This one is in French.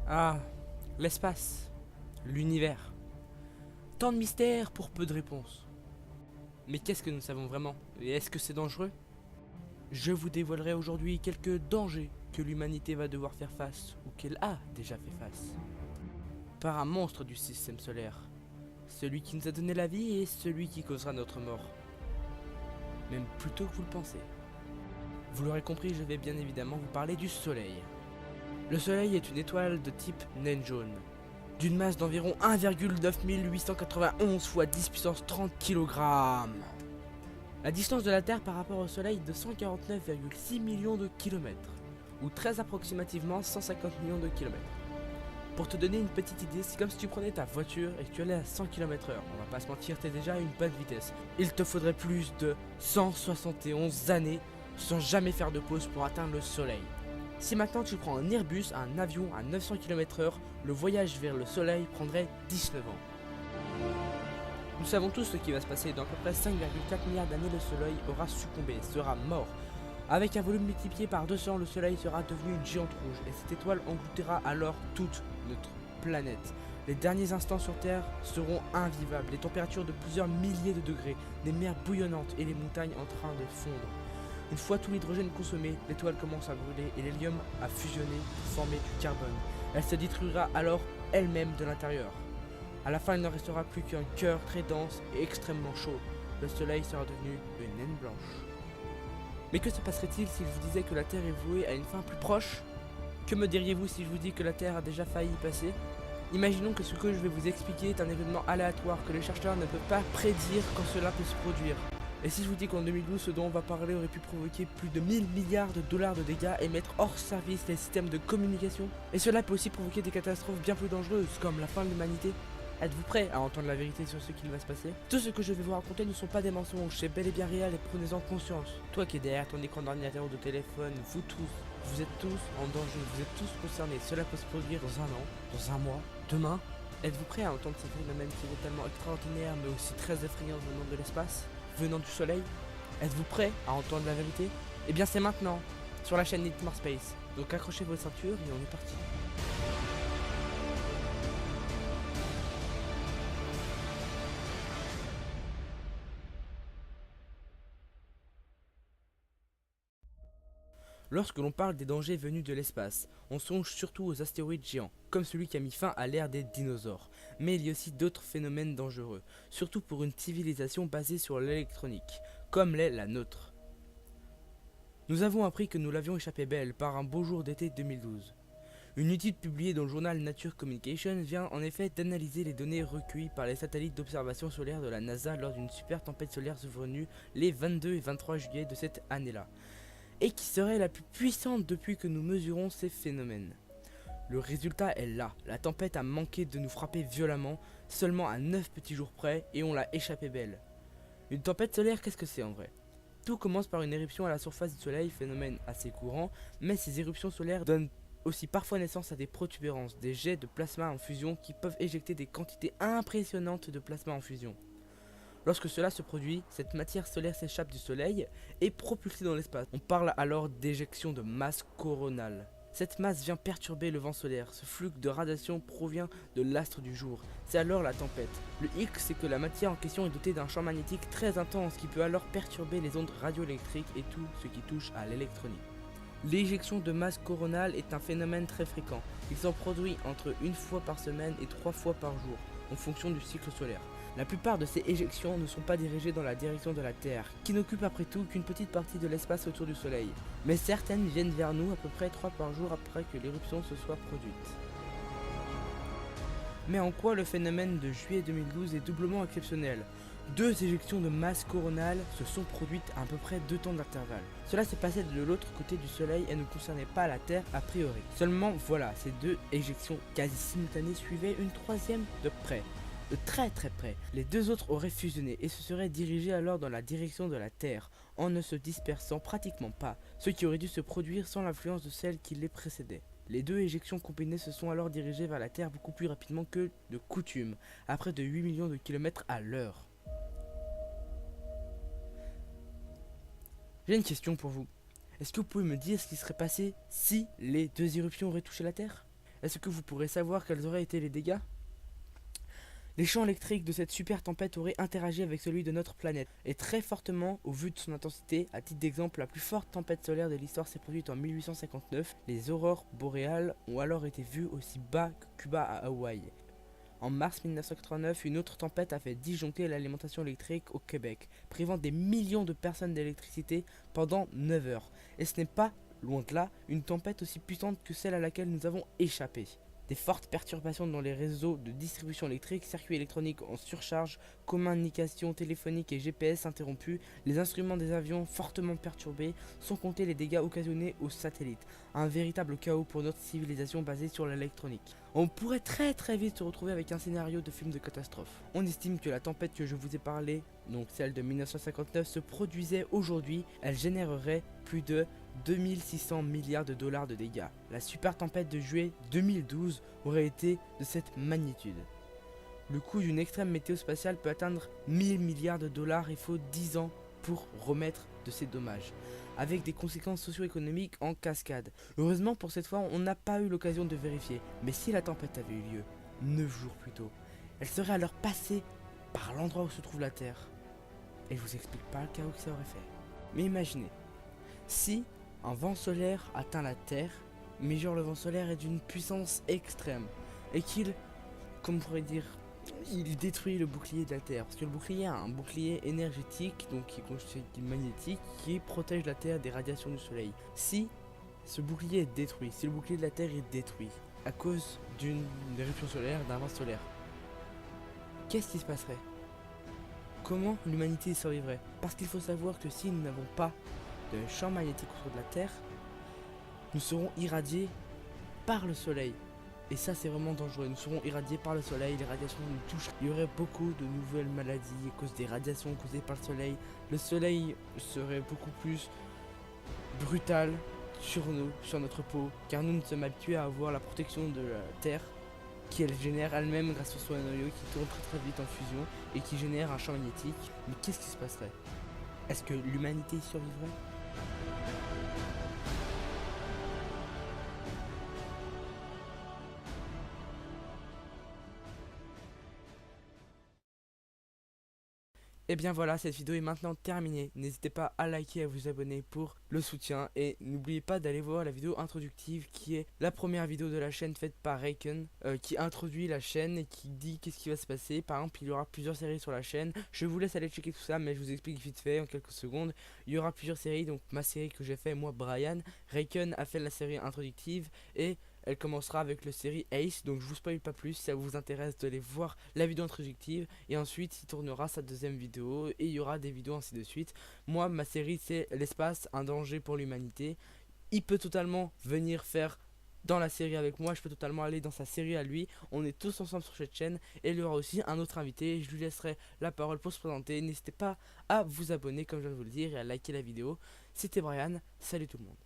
Ah, l'espace, l'univers. Tant de mystères pour peu de réponses. Mais qu'est-ce que nous savons vraiment? Et est-ce que c'est dangereux? Je vous dévoilerai aujourd'hui quelques dangers que l'humanité va devoir faire face, ou qu'elle a déjà fait face, par un monstre du système solaire. Celui qui nous a donné la vie et celui qui causera notre mort. Même plus tôt que vous le pensez. Vous l'aurez compris, je vais bien évidemment vous parler du Soleil. Le Soleil est une étoile de type naine jaune, d'une masse d'environ 1,9891 fois 10 puissance 30 kg. La distance de la Terre par rapport au Soleil est de 149,6 millions de kilomètres, ou très approximativement 150 millions de kilomètres. Pour te donner une petite idée, c'est comme si tu prenais ta voiture et que tu allais à 100 km/h. On va pas se mentir, t'es déjà à une bonne vitesse. Il te faudrait plus de 171 années sans jamais faire de pause pour atteindre le Soleil. Si maintenant tu prends un Airbus, un avion à 900 km/h, le voyage vers le Soleil prendrait 19 ans. Nous savons tous ce qui va se passer. Dans à peu près 5,4 milliards d'années, le Soleil aura succombé, sera mort. Avec un volume multiplié par 200, le Soleil sera devenu une géante rouge et cette étoile engloutira alors toute notre planète. Les derniers instants sur Terre seront invivables, les températures de plusieurs milliers de degrés, des mers bouillonnantes et les montagnes en train de fondre. Une fois tout l'hydrogène consommé, l'étoile commence à brûler et l'hélium à fusionner pour former du carbone. Elle se détruira alors elle-même de l'intérieur. À la fin, il ne restera plus qu'un cœur très dense et extrêmement chaud. Le Soleil sera devenu une naine blanche. Mais que se passerait-il si je vous disais que la Terre est vouée à une fin plus proche? Que me diriez-vous si je vous dis que la Terre a déjà failli y passer? Imaginons que ce que je vais vous expliquer est un événement aléatoire que les chercheurs ne peuvent pas prédire quand cela peut se produire. Et si je vous dis qu'en 2012, ce dont on va parler aurait pu provoquer plus de 1000 milliards de dollars de dégâts et mettre hors service les systèmes de communication? Et cela peut aussi provoquer des catastrophes bien plus dangereuses, comme la fin de l'humanité? Êtes-vous prêt à entendre la vérité sur ce qu'il va se passer? Tout ce que je vais vous raconter ne sont pas des mensonges, c'est bel et bien réel et prenez-en conscience. Toi qui es derrière ton écran d'ordinateur ou de téléphone, vous tous, vous êtes tous en danger, vous êtes tous concernés. Cela peut se produire dans un an, dans un mois, demain. Êtes-vous prêt à entendre ces phénomènes qui sont tellement extraordinaires mais aussi très effrayants venant de l'espace, venant du soleil? Êtes-vous prêt à entendre la vérité? Eh bien c'est maintenant, sur la chaîne Need More Space. Donc accrochez vos ceintures et on est parti. Lorsque l'on parle des dangers venus de l'espace, on songe surtout aux astéroïdes géants, comme celui qui a mis fin à l'ère des dinosaures. Mais il y a aussi d'autres phénomènes dangereux, surtout pour une civilisation basée sur l'électronique, comme l'est la nôtre. Nous avons appris que nous l'avions échappé belle par un beau jour d'été 2012. Une étude publiée dans le journal Nature Communications vient en effet d'analyser les données recueillies par les satellites d'observation solaire de la NASA lors d'une super tempête solaire survenue les 22 et 23 juillet de cette année-là, et qui serait la plus puissante depuis que nous mesurons ces phénomènes. Le résultat est là, la tempête a manqué de nous frapper violemment, seulement à 9 petits jours près, et on l'a échappé belle. Une tempête solaire, qu'est-ce que c'est en vrai? Tout commence par une éruption à la surface du soleil, phénomène assez courant, mais ces éruptions solaires donnent aussi parfois naissance à des protubérances, des jets de plasma en fusion qui peuvent éjecter des quantités impressionnantes de plasma en fusion. Lorsque cela se produit, cette matière solaire s'échappe du soleil et propulsée dans l'espace. On parle alors d'éjection de masse coronale. Cette masse vient perturber le vent solaire. Ce flux de radiation provient de l'astre du jour. C'est alors la tempête. Le hic, c'est que la matière en question est dotée d'un champ magnétique très intense qui peut alors perturber les ondes radioélectriques et tout ce qui touche à l'électronique. L'éjection de masse coronale est un phénomène très fréquent. Il s'en produit entre une fois par semaine et 3 fois par jour, en fonction du cycle solaire. La plupart de ces éjections ne sont pas dirigées dans la direction de la Terre, qui n'occupe après tout qu'une petite partie de l'espace autour du Soleil. Mais certaines viennent vers nous à peu près 3 par jour après que l'éruption se soit produite. Mais en quoi le phénomène de juillet 2012 est doublement exceptionnel? 2 éjections de masse coronale se sont produites à peu près 2 temps d'intervalle. Cela s'est passé de l'autre côté du soleil et ne concernait pas la Terre a priori. Seulement voilà, ces 2 éjections quasi simultanées suivaient une troisième de près. De très très près. Les 2 autres auraient fusionné et se seraient dirigés alors dans la direction de la Terre, en ne se dispersant pratiquement pas, ce qui aurait dû se produire sans l'influence de celle qui les précédait. Les 2 éjections combinées se sont alors dirigées vers la Terre beaucoup plus rapidement que de coutume, à près de 8 millions de kilomètres à l'heure. J'ai une question pour vous. Est-ce que vous pouvez me dire ce qui serait passé si les 2 éruptions auraient touché la Terre? Est-ce que vous pourrez savoir quels auraient été les dégâts? Les champs électriques de cette super tempête auraient interagi avec celui de notre planète, et très fortement au vu de son intensité. À titre d'exemple, la plus forte tempête solaire de l'histoire s'est produite en 1859. Les aurores boréales ont alors été vues aussi bas que Cuba à Hawaï. En mars 1989, une autre tempête a fait disjoncter l'alimentation électrique au Québec, privant des millions de personnes d'électricité pendant 9 heures. Et ce n'est pas, loin de là, une tempête aussi puissante que celle à laquelle nous avons échappé. Des fortes perturbations dans les réseaux de distribution électrique, circuits électroniques en surcharge, communications téléphoniques et GPS interrompus, les instruments des avions fortement perturbés, sans compter les dégâts occasionnés aux satellites. Un véritable chaos pour notre civilisation basée sur l'électronique. On pourrait très vite se retrouver avec un scénario de film de catastrophe. On estime que la tempête que je vous ai parlé, donc celle de 1959, se produisait aujourd'hui. Elle générerait plus de 2600 milliards de dollars de dégâts. La super tempête de juillet 2012 aurait été de cette magnitude. Le coût d'une extrême météo spatiale peut atteindre 1000 milliards de dollars. Il faut 10 ans pour remettre de ces dommages, avec des conséquences socio-économiques en cascade. Heureusement pour cette fois, on n'a pas eu l'occasion de vérifier, mais si la tempête avait eu lieu 9 jours plus tôt, elle serait alors passée par l'endroit où se trouve la Terre. Et je vous explique pas le chaos que ça aurait fait. Mais imaginez, si un vent solaire atteint la Terre, mais genre le vent solaire est d'une puissance extrême, et qu'il, comme on pourrait dire, il détruit le bouclier de la Terre. Parce que le bouclier a un bouclier énergétique, donc qui est constitué magnétique, qui protège la Terre des radiations du soleil. Si ce bouclier est détruit, si le bouclier de la Terre est détruit à cause d'une éruption solaire, d'un vent solaire, qu'est-ce qui se passerait? Comment l'humanité survivrait? Parce qu'il faut savoir que si nous n'avons pas de champ magnétique autour de la Terre, nous serons irradiés par le soleil. Et ça c'est vraiment dangereux, nous serons irradiés par le soleil, les radiations nous touchent. Il y aurait beaucoup de nouvelles maladies à cause des radiations causées par le soleil. Le soleil serait beaucoup plus brutal sur nous, sur notre peau, car nous sommes habitués à avoir la protection de la Terre, qui elle génère elle-même grâce au soleil qui tourne très vite en fusion et qui génère un champ magnétique. Mais qu'est-ce qui se passerait? Est-ce que l'humanité y survivrait? Et bien voilà, cette vidéo est maintenant terminée. N'hésitez pas à liker et à vous abonner pour le soutien. Et n'oubliez pas d'aller voir la vidéo introductive qui est la première vidéo de la chaîne faite par Raycon, qui introduit la chaîne et qui dit qu'est-ce qui va se passer. Par exemple, il y aura plusieurs séries sur la chaîne. Je vous laisse aller checker tout ça, mais je vous explique vite fait en quelques secondes. Il y aura plusieurs séries, donc ma série que j'ai fait, moi Brian. Raycon a fait la série introductive et elle commencera avec la série Ace, donc je vous spoil pas plus. Si ça vous intéresse d'aller voir la vidéo introductive, et ensuite il tournera sa deuxième vidéo et il y aura des vidéos ainsi de suite. Moi ma série c'est l'espace, un danger pour l'humanité. Il peut totalement venir faire dans la série avec moi, je peux totalement aller dans sa série à lui. On est tous ensemble sur cette chaîne et il y aura aussi un autre invité. Je lui laisserai la parole pour se présenter. N'hésitez pas à vous abonner comme je viens de vous le dire et à liker la vidéo. C'était Brian, salut tout le monde.